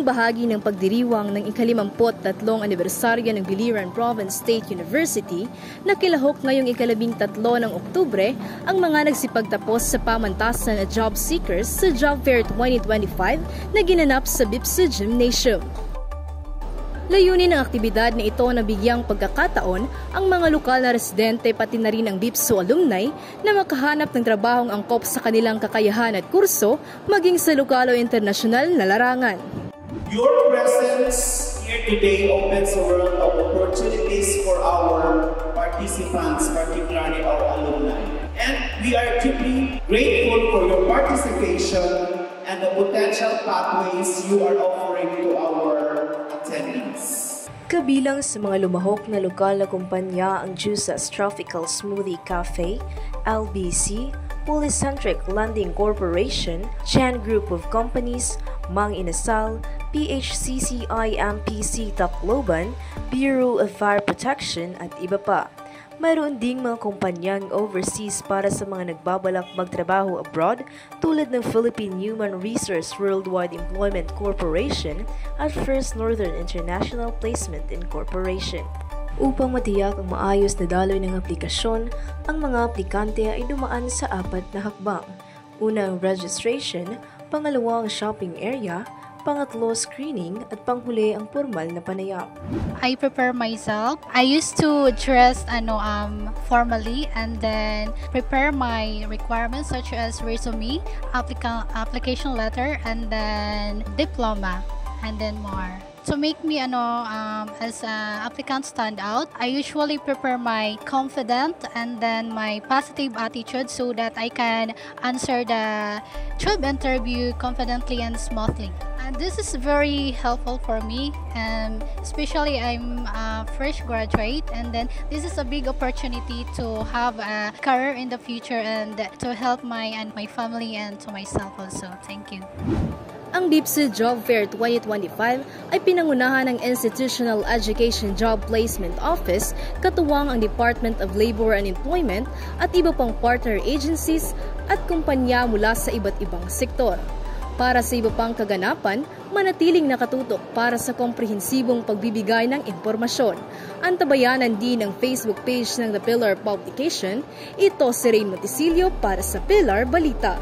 bahagi ng pagdiriwang ng ika-53 anibersaryo ng Biliran Province State University na kilahok ngayong ika-13 ng Oktubre ang mga nagsipagtapos sa pamantasan na job seekers sa Job Fair 2025 na ginanap sa BIPSA Gymnasium. Layunin ng aktibidad na ito na bigyang pagkakataon ang mga lokal na residente pati na rin ang BIPSO alumni na makahanap ng trabahong angkop sa kanilang kakayahan at kurso maging sa lokal o internasyonal na larangan. Your presence here today opens a world of opportunities for our participants, particularly our alumni. And we are deeply grateful for your participation and the potential pathways you are offering to our attendees. Kabilang sa mga lumahok na lokal na kumpanya ang Juice's Tropical Smoothie Cafe, LBC, Polycentric Landing Corporation, Chan Group of Companies, Mang Inasal, PHCCI MPC Tacloban, Bureau of Fire Protection at iba pa. Mayroon ding mga kumpanyang overseas para sa mga nagbabalak magtrabaho abroad tulad ng Philippine Human Resource Worldwide Employment Corporation at First Northern International Placement Incorporation. Upang matiyak ang maayos na daloy ng aplikasyon, ang mga aplikante ay dumaan sa 4 na hakbang. Una ang registration, pangalawa ang shopping area, pangatlo screening at panghuli ang formal na panayam. I prepare myself. I used to dress formally and then prepare my requirements such as resume, application letter, and then diploma, and then more. To make me as an applicant stand out, I usually prepare my confident and then my positive attitude so that I can answer the job interview confidently and smoothly. And this is very helpful for me, especially I'm a fresh graduate, and then this is a big opportunity to have a career in the future and to help my family and to myself also. Thank you. Ang BIPSA Job Fair 2025 ay pinangunahan ng Institutional Education Job Placement Office, katuwang ang Department of Labor and Employment at iba pang partner agencies at kumpanya mula sa iba't ibang sektor. Para sa iba pang kaganapan, manatiling nakatutok para sa komprehensibong pagbibigay ng impormasyon. Antabayanan din ang Facebook page ng The Pillar Publication. Ito si Rain Motisilio para sa Pillar Balita.